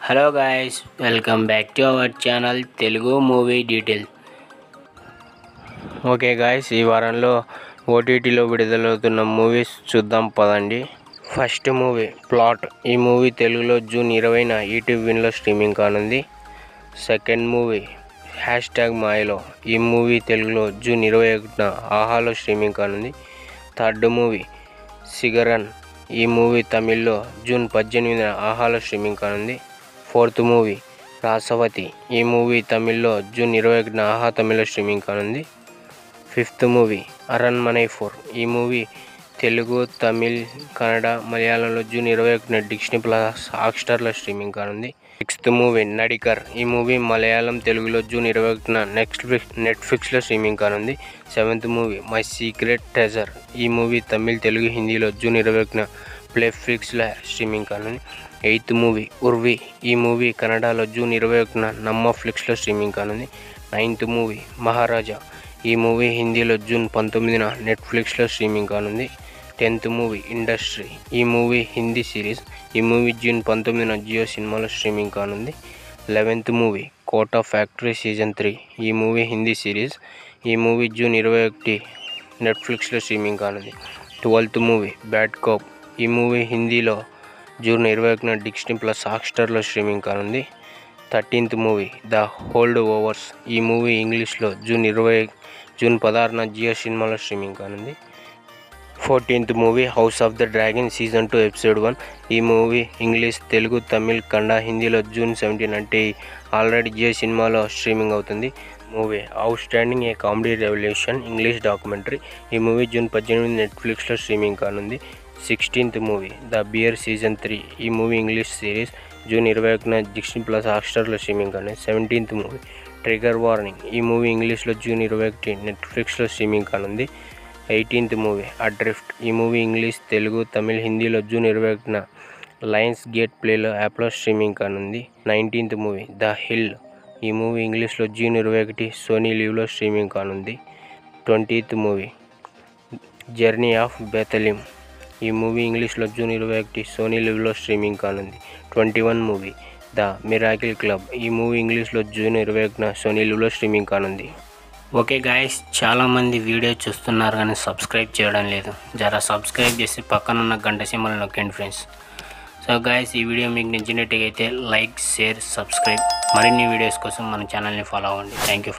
Hello guys, welcome back to our channel Telugu movie detail. Okay guys, ఈ వారంలో ఓటీటీలో విడుదలవుతున్న మూవీస్ చూద్దాం పదండి. First movie plot. ఈ మూవీ తెలుగులో జూన్ 20న ఈటీవీ విన్లో స్ట్రీమింగ్ కానుంది. సెకండ్ మూవీ #మాయలో. ఈ మూవీ తెలుగులో జూన్ 21న ఆహాలో స్ట్రీమింగ్ కానుంది. Third movie Sigaran. ఈ మూవీ తమిళ్లో జూన్ 18న ఆహాలో స్ట్రీమింగ్ కానుంది. Fourth movie Rasavathi. ఈ మూవీ తమిళ్లో జూన్ 21న ఆహా తమిళ్లో స్ట్రీమింగ్ కానుంది. Fifth movie Aranmanai 4. ఈ మూవీ తెలుగు, తమిళ్, కన్నడ, మలయాళంలో జూన్ 21న డిస్నీ ప్లస్ హాట్‌స్టార్లో స్ట్రీమింగ్ కానుంది. Sixth movie Nadikar. ఈ మూవీ మలయాళం, తెలుగులో జూన్ 21న నెట్ఫ్లిక్స్లో స్ట్రీమింగ్ కానుంది. Seventh movie my secret treasure. ఈ మూవీ తమిళ్, తెలుగు, హిందీలో జూన్ 21న ప్లేఫ్లిక్స్లో స్ట్రీమింగ్ కానుంది. Eighth movie Urvi. ఈ మూవీ కన్నడలో జూన్ 21న నమ్మఫ్లిక్స్లో స్ట్రీమింగ్ కానుంది. Ninth movie Maharaja. ఈ మూవీ హిందీలో జూన్ 19న నెట్ఫ్లిక్స్లో స్ట్రీమింగ్ కానుంది. 10th movie industry. ఈ మూవీ హిందీ సిరీస్. ఈ మూవీ జూన్ 19న జియో సినిమాలో స్ట్రీమింగ్ కానుంది. 11th movie quota factory season 3. ఈ మూవీ హిందీ సిరీస్. ఈ మూవీ జూన్ 21 నెట్ఫ్లిక్స్లో స్ట్రీమింగ్ కానుంది. 12th movie bad cop. ఈ మూవీ హిందీలో జూన్ 21న డిస్నీ ప్లస్ హాట్‌స్టార్లో స్ట్రీమింగ్ కానుంది. 13th movie the hold overs. ఈ మూవీ ఇంగ్లీష్లో జూన్ 16న జియో సినిమాలో స్ట్రీమింగ్ కానుంది. 14th movie house of the dragon season 2 episode 1. ఈ మూవీ ఇంగ్లీష్, తెలుగు, తమిళ్, కన్నడ, హిందీలో జూన్ 17 అంటే ఆల్రెడీ జియో సినిమాలో స్ట్రీమింగ్ అవుతుంది. మూవీ అవుట్ స్టాండింగ్ ఏ కామెడీ రెవల్యూషన్ ఇంగ్లీష్ డాక్యుమెంటరీ. ఈ మూవీ జూన్ 18 నెట్ఫ్లిక్స్లో స్ట్రీమింగ్ కానుంది. 16th movie the beer season 3. ఈ మూవీ ఇంగ్లీష్ సిరీస్. జూన్ 21న డిస్నీ ప్లస్ హాట్‌స్టార్లో స్ట్రీమింగ్ కానుంది. 17th movie trigger warning. ఈ మూవీ ఇంగ్లీష్లో జూన్ 21 నెట్ఫ్లిక్స్లో స్ట్రీమింగ్ కానుంది. 18th movie అడ్రిఫ్ట్. ఈ మూవీ ఇంగ్లీష్, తెలుగు, తమిళ్, హిందీలో జూన్ 21న లయన్స్ గేట్ ప్లేలో యాప్లో స్ట్రీమింగ్ కానుంది. 19th movie the hill. ఈ మూవీ ఇంగ్లీష్లో జూన్ 21 సోనీ లీవ్లో స్ట్రీమింగ్ కానుంది. 20th movie journey of బెథలిం. ఈ మూవీ ఇంగ్లీష్లో జూన్ 21 సోనీ లీవ్లో స్ట్రీమింగ్ కానుంది. 21 మూవీ ద మిరాకిల్ క్లబ్. ఈ మూవీ ఇంగ్లీష్లో జూన్ 21న సోనీ లీవ్లో స్ట్రీమింగ్ కానుంది. ఓకే గాయస్, చాలామంది వీడియో చూస్తున్నారు కానీ సబ్స్క్రైబ్ చేయడం లేదు. జరా సబ్స్క్రైబ్ చేసి పక్కనున్న గంట సింబల్ నొక్కండి ఫ్రెండ్స్. సో గాయస్, ఈ వీడియో మీకు నచ్చినట్టయితే లైక్, షేర్, సబ్స్క్రైబ్. మరిన్ని వీడియోస్ కోసం మన ఛానల్ని ఫాలో అవ్వండి. Thank you.